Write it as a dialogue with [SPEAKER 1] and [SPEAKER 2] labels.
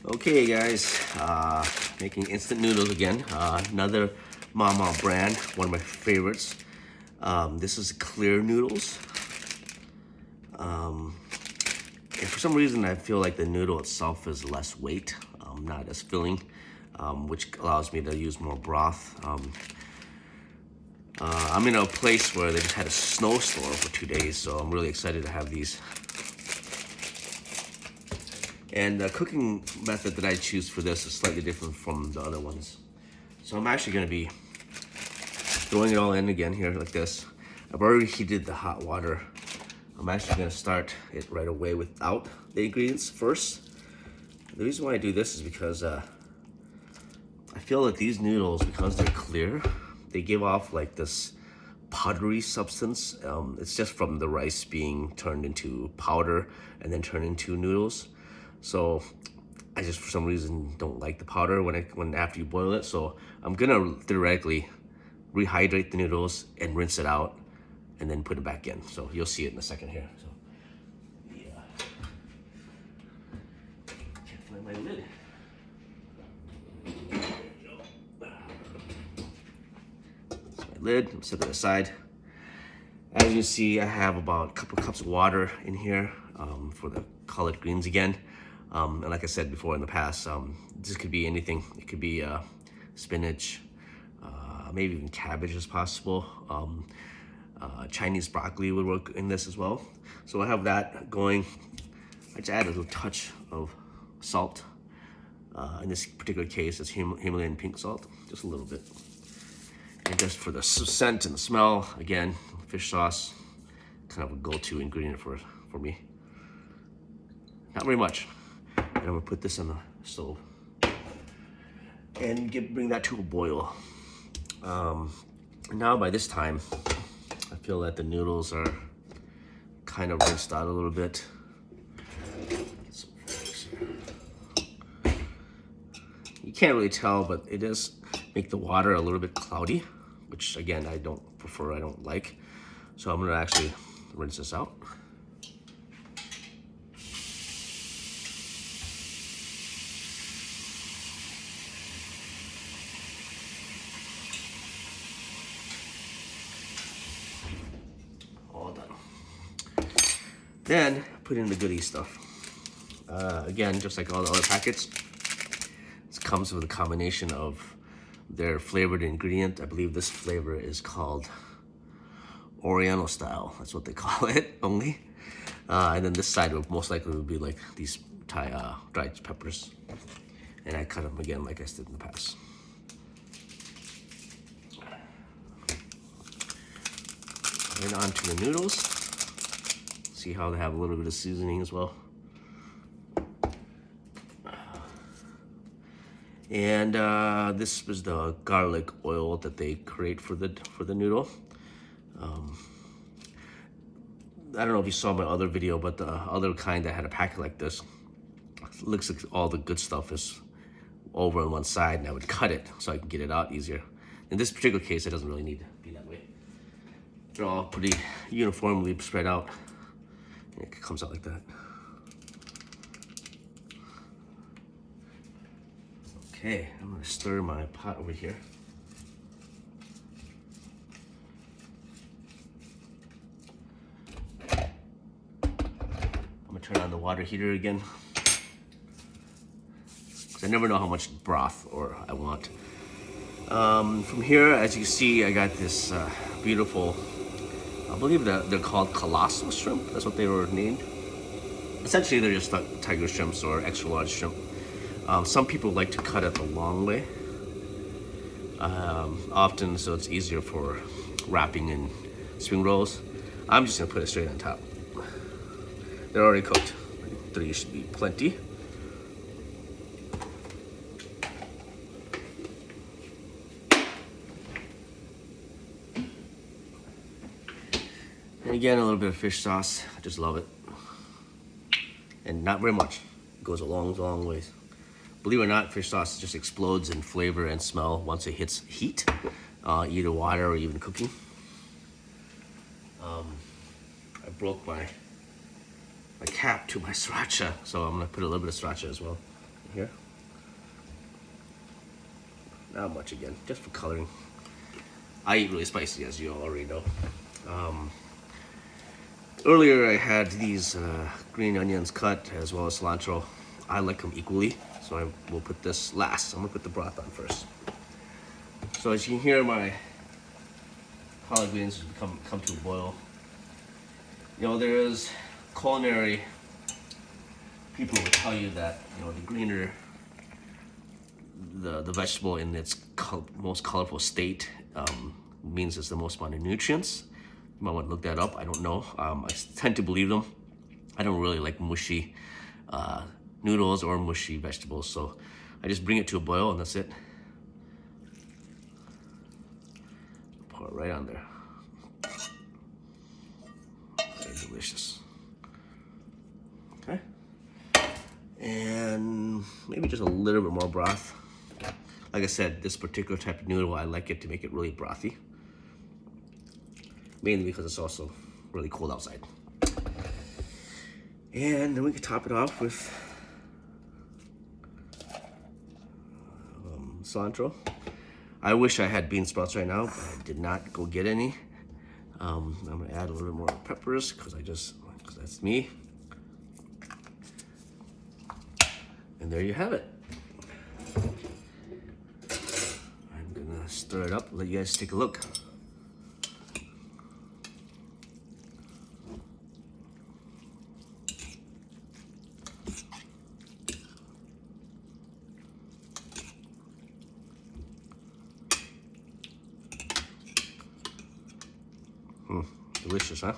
[SPEAKER 1] Okay guys, making instant noodles again. Another Mama brand, one of my favorites. This is clear noodles. And for some reason I feel like the noodle itself is less weight, not as filling, which allows me to use more broth. I'm in a place where they just had a snowstorm for 2 days, so I'm really excited to have these. And the cooking method that I choose for this is slightly different from the other ones. So I'm actually gonna be throwing it all in again here like this. I've already heated the hot water. I'm actually gonna start it right away without the ingredients first. The reason why I do this is because I feel that these noodles, because they're clear, they give off like this powdery substance. It's just from the rice being turned into powder and then turned into noodles. So I just for some reason don't like the powder when after you boil it. So I'm gonna theoretically rehydrate the noodles and rinse it out and then put it back in. So you'll see it in a second here. So yeah. Can't find my lid. There we go. That's my lid. Set that aside. As you see, I have about a couple cups of water in here for the collard greens again. And like I said before in the past, this could be anything. It could be spinach, maybe even cabbage is possible. Chinese broccoli would work in this as well. So I have that going. I just add a little touch of salt. In this particular case, it's Himalayan pink salt, just a little bit. And just for the scent and the smell, again, fish sauce, kind of a go-to ingredient for me. Not very much. And I'm gonna put this on the stove and bring that to a boil. Now by this time, I feel that the noodles are kind of rinsed out a little bit. You can't really tell, but it does make the water a little bit cloudy, which again, I don't prefer, I don't like. So I'm gonna actually rinse this out. All done. Then put in the goodie stuff. Again, just like all the other packets, it comes with a combination of their flavored ingredient. I believe this flavor is called Oriental style. That's what they call it only. And then this side would most likely would be like these dried peppers. And I cut them again like I did in the past. And onto the noodles. See how they have a little bit of seasoning as well. And this was the garlic oil that they create for the noodle. I don't know if you saw my other video, but the other kind that had a packet like this, looks like all the good stuff is over on one side, and I would cut it so I can get it out easier. In this particular case, it doesn't really need to be that way. They're all pretty uniformly spread out. It comes out like that. Okay, I'm gonna stir my pot over here. I'm gonna turn on the water heater again, because I never know how much broth I want. From here, as you see, I got this beautiful, I believe that they're called colossal shrimp. That's what they were named. Essentially, they're just like tiger shrimps or extra large shrimp. Some people like to cut it the long way, often so it's easier for wrapping in spring rolls. I'm just gonna put it straight on top. They're already cooked. 3 should be plenty. And again, a little bit of fish sauce. I just love it. And not very much. It goes a long, long ways. Believe it or not, fish sauce just explodes in flavor and smell once it hits heat, either water or even cooking. I broke my cap to my sriracha, so I'm gonna put a little bit of sriracha as well. here. Not much again, just for coloring. I eat really spicy, as you all already know. Earlier I had these green onions cut as well as cilantro. I like them equally, so I will put this last. I'm gonna put the broth on first. So as you can hear, my collard greens come to a boil. You know, there is culinary people will tell you that, you know, the greener the vegetable in its most colorful state means it's the most amount of nutrients. You might want to look that up. I don't know. I tend to believe them. I don't really like mushy noodles or mushy vegetables, so I just bring it to a boil and that's it. Pour it right on there. Very delicious. Okay. And maybe just a little bit more broth. Like I said, this particular type of noodle, I like it to make it really brothy. Mainly because it's also really cold outside. And then we can top it off with cilantro. I wish I had bean sprouts right now, but I did not go get any. I'm gonna add a little bit more peppers because that's me. And there you have it. I'm gonna stir it up and let you guys take a look. Delicious, huh?